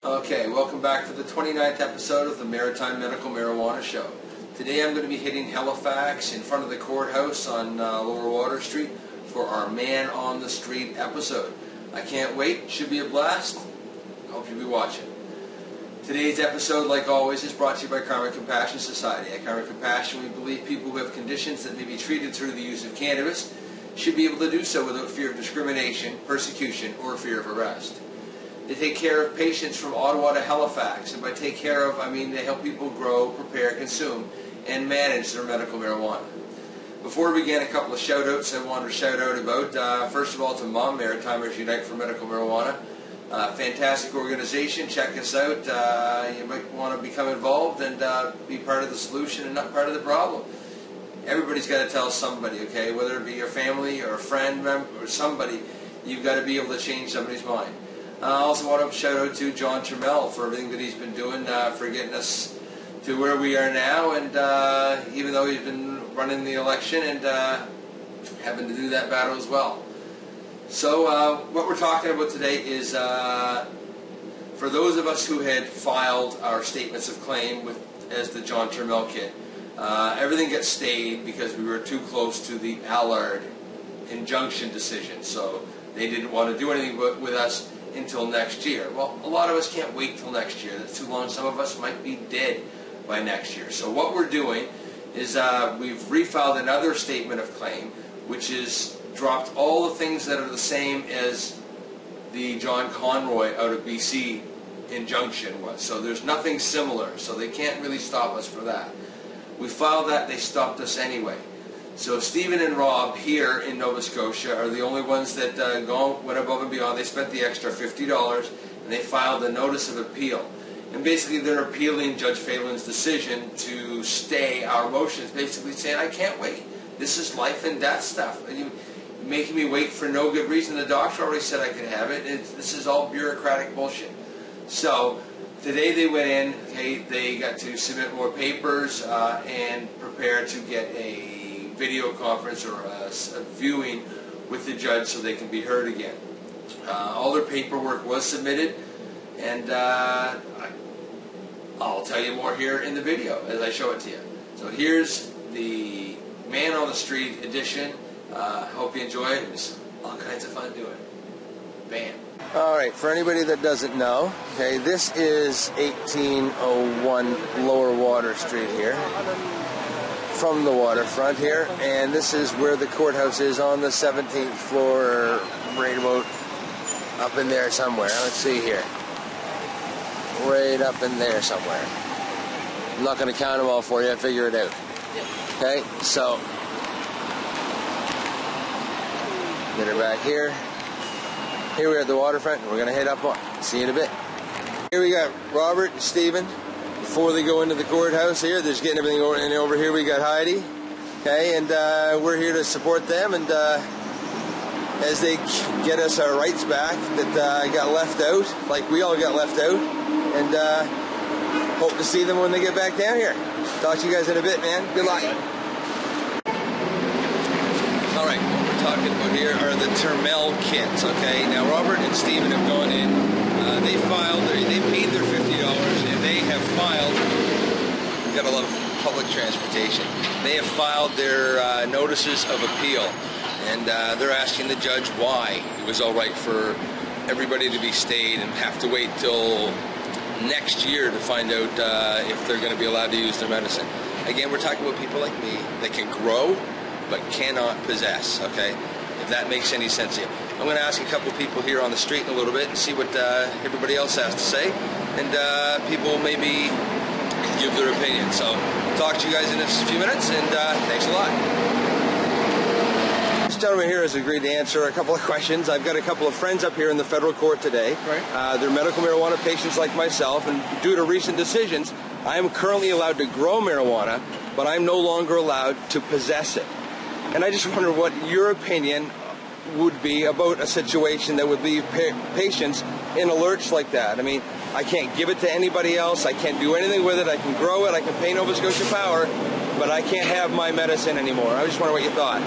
Okay, welcome back to the 29th episode of the Maritime Medical Marijuana Show. Today I'm going to be hitting Halifax in front of the courthouse on Lower Water Street for our Man on the Street episode. I can't wait. Should be a blast. Hope you'll be watching. Today's episode, like always, is brought to you by KarmaMMMS Society. At KarmaMMMS, we believe people who have conditions that may be treated through the use of cannabis should be able to do so without fear of discrimination, persecution, or fear of arrest. They take care of patients from Ottawa to Halifax, and by take care of, I mean they help people grow, prepare, consume, and manage their medical marijuana. Before we begin, a couple of shout-outs I wanted to shout out about. First of all, to MOM, Maritimers Unite for Medical Marijuana. Fantastic organization. Check us out. You might want to become involved and be part of the solution and not part of the problem. Everybody's got to tell somebody, okay? Whether it be your family or a friend member or somebody, you've got to be able to change somebody's mind. I also want to shout out to John Trammell for everything that he's been doing for getting us to where we are now, and even though he's been running the election and having to do that battle as well. So what we're talking about today is for those of us who had filed our statements of claim as the John Trammell kit, everything got stayed because we were too close to the Allard injunction decision, so they didn't want to do anything with us until next year. Well, a lot of us can't wait till next year. That's too long. Some of us might be dead by next year. So what we're doing is we've refiled another statement of claim, which is dropped all the things that are the same as the John Conroy out of BC injunction was. So there's nothing similar. So they can't really stop us for that. We filed that. They stopped us anyway. So Stephen and Rob here in Nova Scotia are the only ones that went above and beyond. They spent the extra $50 and they filed a notice of appeal. And basically they're appealing Judge Phelan's decision to stay our motions, basically saying, I can't wait. This is life and death stuff. And you're making me wait for no good reason. The doctor already said I could have it. This is all bureaucratic bullshit. So today they went in, okay, they got to submit more papers and prepare to get a video conference or a viewing with the judge so they can be heard again. All their paperwork was submitted, and I'll tell you more here in the video as I show it to you. So here's the Man on the Street edition. Hope you enjoy it. It's all kinds of fun doing it. Bam. Alright, for anybody that doesn't know, okay, this is 1801 Lower Water Street here, from the waterfront here, and this is where the courthouse is on the 17th floor, right about up in there somewhere. Let's see here. Right up in there somewhere. I'm not going to count them all for you, figure it out. Okay, so get her back here. Here we are at the waterfront, and we're going to head up on. See you in a bit. Here we got Robert and Stephen. Before they go into the courthouse here, they're just getting everything over, and over here we got Heidi, okay, and we're here to support them, and as they get us our rights back that got left out, like we all got left out, and hope to see them when they get back down here. Talk to you guys in a bit, man. Good luck. Alright, what we're talking about here are the Trammell kits, okay? Now Robert and Stephen have gone in, they paid their $50, and they have filed, you gotta love public transportation, they have filed their notices of appeal, and they're asking the judge why it was alright for everybody to be stayed and have to wait till next year to find out if they're going to be allowed to use their medicine. Again, we're talking about people like me that can grow but cannot possess, okay? If that makes any sense to you. I'm going to ask a couple people here on the street in a little bit and see what everybody else has to say, and people maybe give their opinion. So talk to you guys in a few minutes, and thanks a lot. This gentleman here has agreed to answer a couple of questions. I've got a couple of friends up here in the federal court today. Right. They're medical marijuana patients like myself, and due to recent decisions, I am currently allowed to grow marijuana, but I'm no longer allowed to possess it. And I just wonder what your opinion would be about a situation that would leave patients in a lurch like that. I mean, I can't give it to anybody else. I can't do anything with it. I can grow it. I can pay Nova Scotia Power, but I can't have my medicine anymore. I just wonder what you thought.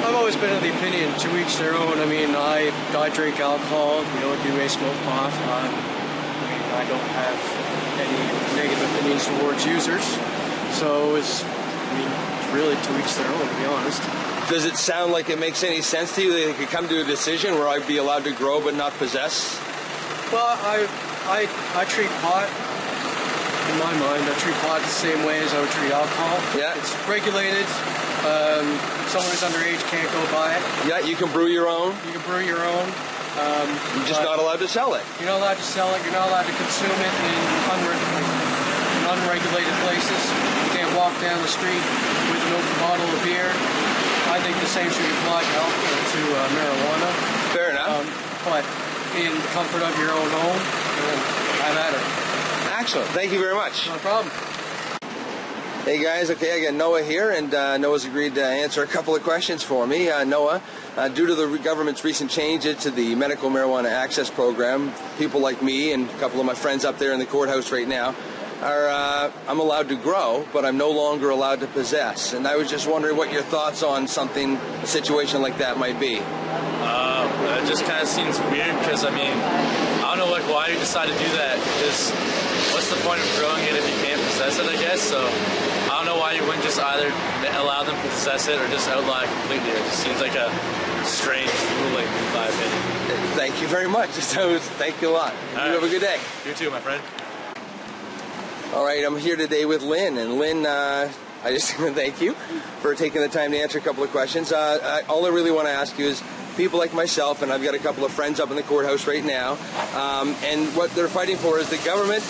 I've always been of the opinion, to each their own. I mean, I drink alcohol. You may smoke pot. I mean, I don't have any negative opinions towards users. So it's really to each their own, to be honest. Does it sound like it makes any sense to you that it could come to a decision where I'd be allowed to grow but not possess? Well, I treat pot, in my mind, I treat pot the same way as I would treat alcohol. Yeah. It's regulated. Someone who's underage can't go buy it. Yeah, you can brew your own. You can brew your own. You're just not allowed to sell it. You're not allowed to sell it. You're not allowed to consume it in unregulated places. You can't walk down the street with an open bottle of beer. I think the same should apply to marijuana. Fair enough. But in the comfort of your own home, have at it. Excellent. Thank you very much. No problem. Hey guys, okay, I got Noah here, and Noah's agreed to answer a couple of questions for me. Noah, due to the government's recent changes to the Medical Marijuana Access Program, people like me and a couple of my friends up there in the courthouse right now I'm allowed to grow, but I'm no longer allowed to possess. And I was just wondering what your thoughts on a situation like that might be. It just kind of seems weird because, I mean, I don't know why you decide to do that, because what's the point of growing it if you can't possess it, I guess? So I don't know why you wouldn't just either allow them to possess it or just outlaw it completely. It just seems like a strange ruling, in my opinion. Thank you very much. Thank you a lot. You have a good day. You too, my friend. All right, I'm here today with Lynn, and Lynn, I just want to thank you for taking the time to answer a couple of questions. All I really want to ask you is, people like myself, and I've got a couple of friends up in the courthouse right now, and what they're fighting for is the government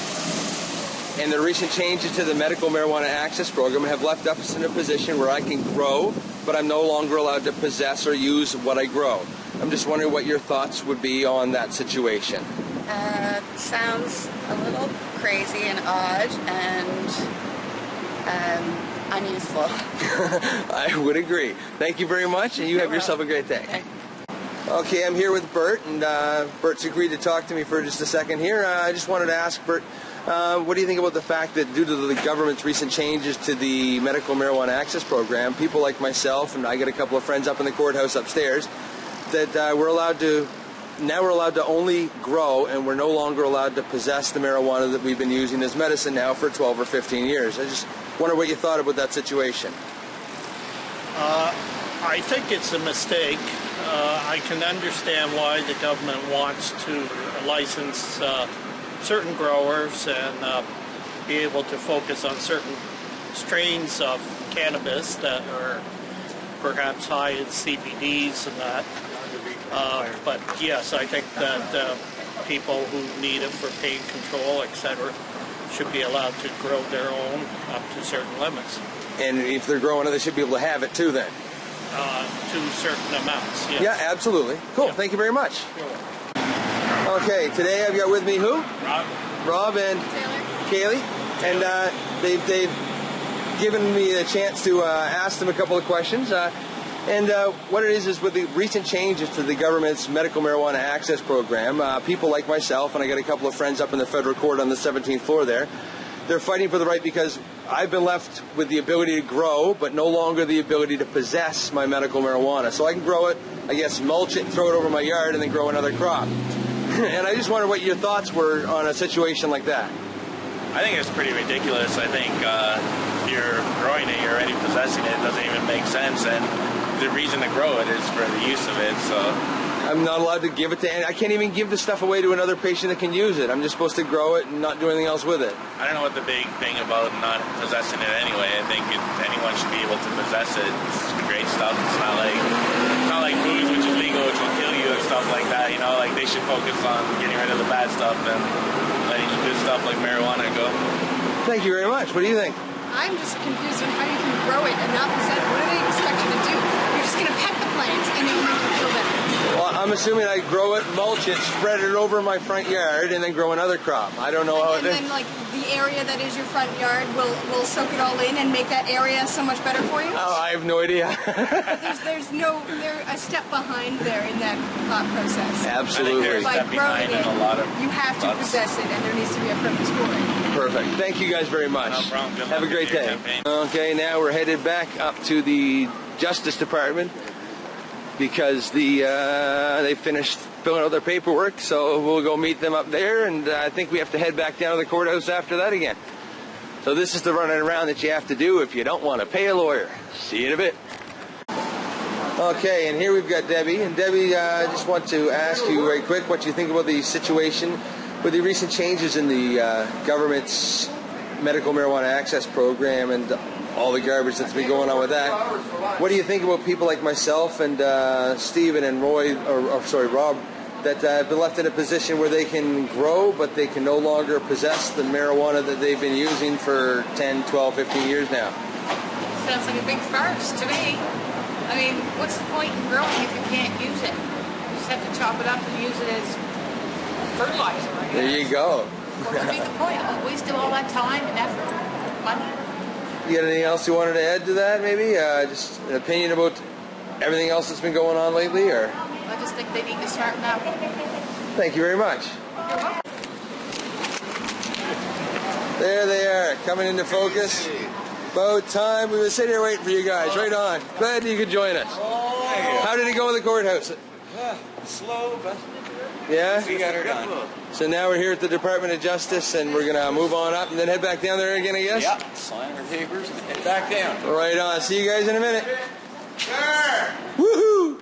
and the recent changes to the Medical Marijuana Access Program have left us in a position where I can grow, but I'm no longer allowed to possess or use what I grow. I'm just wondering what your thoughts would be on that situation. Sounds a little crazy and odd and unuseful. I would agree. Thank you very much, and you have yourself a great day. Okay, I'm here with Bert, and Bert's agreed to talk to me for just a second here. I just wanted to ask Bert, what do you think about the fact that due to the government's recent changes to the Medical Marijuana Access Program, people like myself, and I got a couple of friends up in the courthouse upstairs, that we're allowed to only grow, and we're no longer allowed to possess the marijuana that we've been using as medicine now for 12 or 15 years. I just wonder what you thought about that situation. I think it's a mistake. I can understand why the government wants to license certain growers and be able to focus on certain strains of cannabis that are perhaps high in CBDs and that. But yes, I think that people who need it for pain control, etc., should be allowed to grow their own up to certain limits. And if they're growing it, they should be able to have it too then? To certain amounts, yes. Yeah, absolutely. Cool, yeah. Thank you very much. Okay, today I've got with me who? Rob and Taylor. Kaylee. And they've given me a chance to ask them a couple of questions. And what it is with the recent changes to the government's Medical Marijuana Access Program, people like myself, and I got a couple of friends up in the federal court on the 17th floor there, they're fighting for the right because I've been left with the ability to grow, but no longer the ability to possess my medical marijuana. So I can grow it, I guess, mulch it, throw it over my yard, and then grow another crop. And I just wonder what your thoughts were on a situation like that. I think it's pretty ridiculous. I think you're growing it, you're already possessing it. It doesn't even make sense. And the reason to grow it is for the use of it, so I'm not allowed to give it to any. I can't even give the stuff away to another patient that can use it. I'm just supposed to grow it and not do anything else with it. I don't know what the big thing about not possessing it anyway. I think anyone should be able to possess it. It's great stuff. It's not like booze, which is legal, which will kill you and stuff like that. You know, like they should focus on getting rid of the bad stuff and letting good stuff like marijuana go. Thank you very much. What do you think? I'm just confused on how you can grow it and not possess it. What do they expect you to do? You're just going to pet the plant and it will make you feel better. Well, I'm assuming I grow it, mulch it, spread it over my front yard, and then grow another crop. I don't know how it is. And then, like, the area that is your front yard will soak it all in and make that area so much better for you? Oh, I have no idea. There's a step behind there in that thought process. Absolutely. By growing it, you have to possess it, and there needs to be a purpose for it. Perfect. Thank you guys very much. No problem. Have a great day. Okay, now we're headed back up to the Justice Department because they finished filling out their paperwork, so we'll go meet them up there, and I think we have to head back down to the courthouse after that again. So this is the running around that you have to do if you don't want to pay a lawyer. See you in a bit. Okay, and here we've got Debbie. And Debbie, I just want to ask you right quick what you think about the situation with the recent changes in the government's medical marijuana access program and all the garbage that's been going on with that. What do you think about people like myself and Stephen and Roy, Rob, that have been left in a position where they can grow, but they can no longer possess the marijuana that they've been using for 10, 12, 15 years now? Sounds like a big farce to me. I mean, what's the point in growing if you can't use it? You just have to chop it up and use it as fertilizer, I guess. There you go. What would be the point? Wasting all that time and effort, money. You got anything else you wanted to add to that, maybe? Just an opinion about everything else that's been going on lately, or? I just think they need to smarten up. Thank you very much. There they are, coming into focus. About time. We've been sitting here waiting for you guys. Right on. Glad you could join us. How did it go with the courthouse? Slow, but yeah? we got her done. So now we're here at the Department of Justice, and we're going to move on up and then head back down there again, I guess? Yep, sign our papers and head back down. Right on. See you guys in a minute. Sure. Woohoo!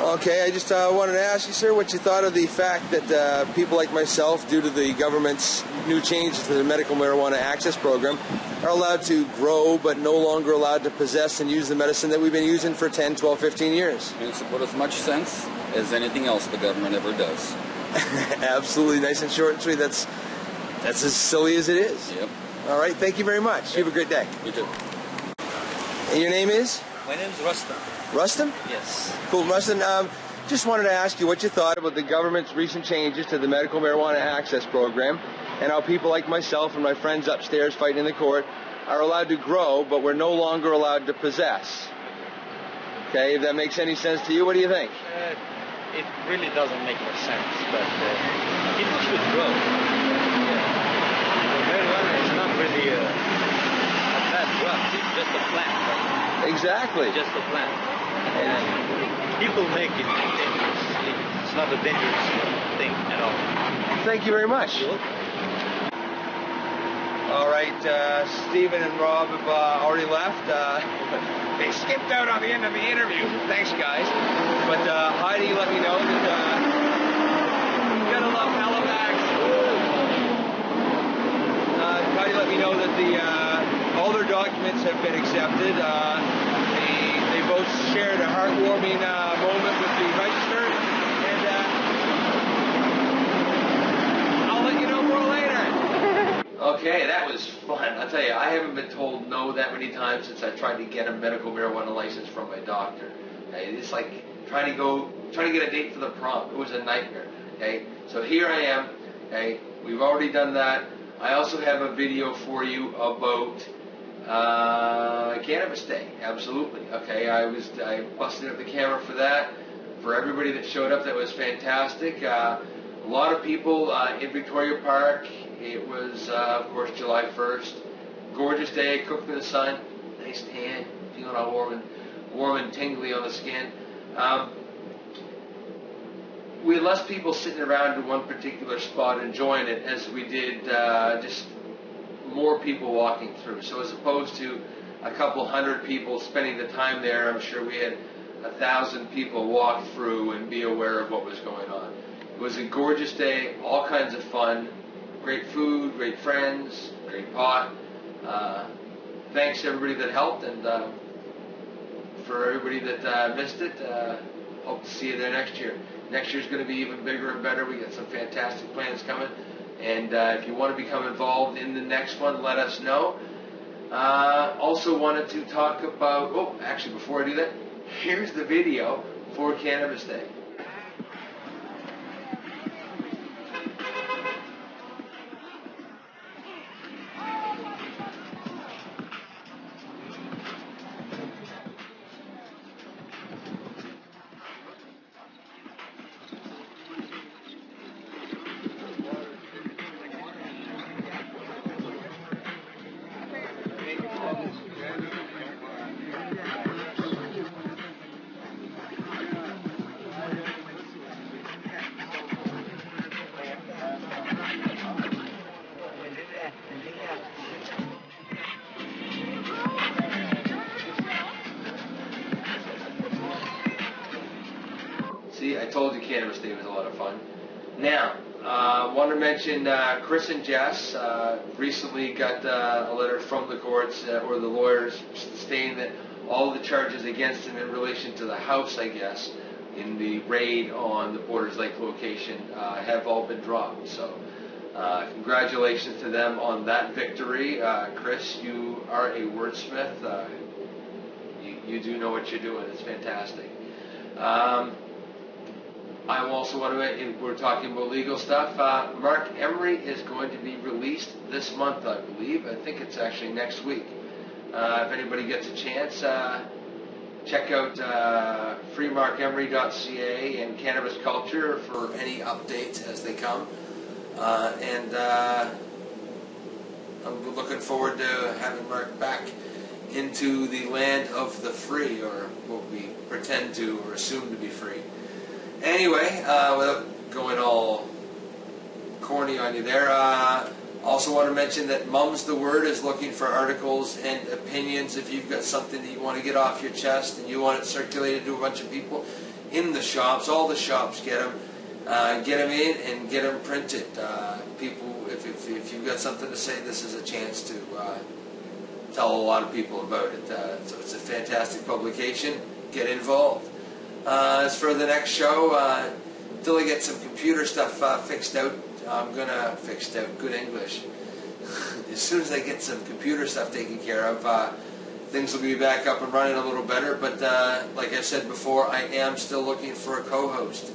Okay, I just wanted to ask you, sir, what you thought of the fact that people like myself, due to the government's new changes to the medical marijuana access program, are allowed to grow but no longer allowed to possess and use the medicine that we've been using for 10, 12, 15 years. Makes about as much sense as anything else the government ever does. Absolutely, nice and short and sweet. That's as silly as it is. Yep. All right, thank you very much. You have a great day. You too. And your name is? My name's Rustam. Rustam? Yes. Cool, Rustam. Just wanted to ask you what you thought about the government's recent changes to the medical marijuana access program and how people like myself and my friends upstairs fighting in the court are allowed to grow, but we're no longer allowed to possess. Okay, if that makes any sense to you, what do you think? It really doesn't make much sense, but people should grow. Marijuana is not really a bad drug. It's just a plant. Right? Exactly. It's just a plant. And people make it dangerously. It's not a dangerous thing at all. Thank you very much. You're welcome. All right, Stephen and Rob have already left. They skipped out on the end of the interview. Thanks, guys. But Heidi let me know that you gotta love Halifax. Heidi let me know that all their documents have been accepted. They both shared a heartwarming moment with the register, and I'll let you know more later. Okay, that was fun. I'll tell you, I haven't been told no that many times since I tried to get a medical marijuana license from my doctor. Okay, it's like trying to get a date for the prom. It was a nightmare. Okay, so here I am. Okay, we've already done that. I also have a video for you about Cannabis Day. Absolutely. Okay, I busted up the camera for that. For everybody that showed up, that was fantastic. A lot of people in Victoria Park. It was, of course, July 1st. Gorgeous day, cooked in the sun, nice tan, feeling all warm and tingly on the skin. We had less people sitting around in one particular spot enjoying it as we did just more people walking through. So as opposed to a couple hundred people spending the time there, I'm sure we had 1,000 people walk through and be aware of what was going on. It was a gorgeous day, all kinds of fun. Great food, great friends, great pot. Thanks to everybody that helped, and for everybody that missed it, hope to see you there next year. Next year's going to be even bigger and better. We got some fantastic plans coming, and if you want to become involved in the next one, let us know. Also wanted to talk about, actually before I do that, here's the video for Cannabis Day. See, I told you Cannabis Day was a lot of fun. Now, want to mention Chris and Jess recently got a letter from the courts or the lawyers stating that all the charges against them in relation to the house, I guess, in the raid on the Borders Lake location have all been dropped. So congratulations to them on that victory. Chris, you are a wordsmith. You do know what you're doing. It's fantastic. I also want to, we're talking about legal stuff. Mark Emery is going to be released this month, I believe. I think it's actually next week. If anybody gets a chance, check out freemarkemery.ca and Cannabis Culture for any updates as they come. And I'm looking forward to having Mark back into the land of the free, or what we pretend to or assume to be free. Anyway, without going all corny on you there, also want to mention that Mum's the Word is looking for articles and opinions. If you've got something that you want to get off your chest and you want it circulated to a bunch of people in the shops, all the shops get them in and get them printed. People, if you've got something to say, this is a chance to tell a lot of people about it. So it's a fantastic publication. Get involved. As for the next show, until I get some computer stuff fixed out, good English. As soon as I get some computer stuff taken care of, things will be back up and running a little better. But like I said before, I am still looking for a co-host.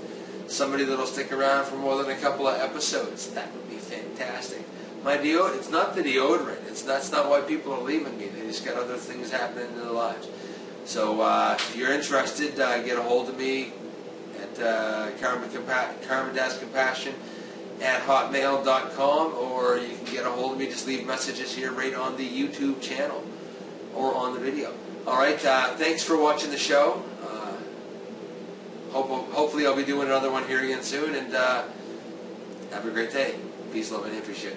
Somebody that'll stick around for more than a couple of episodes. That would be fantastic. It's not the deodorant. That's not why people are leaving me. They just got other things happening in their lives. So if you're interested, get a hold of me at karma-compassion@hotmail.com, or you can get a hold of me. Just leave messages here right on the YouTube channel or on the video. All right, thanks for watching the show. Hopefully I'll be doing another one here again soon, and have a great day. Peace, love, and hippie shit.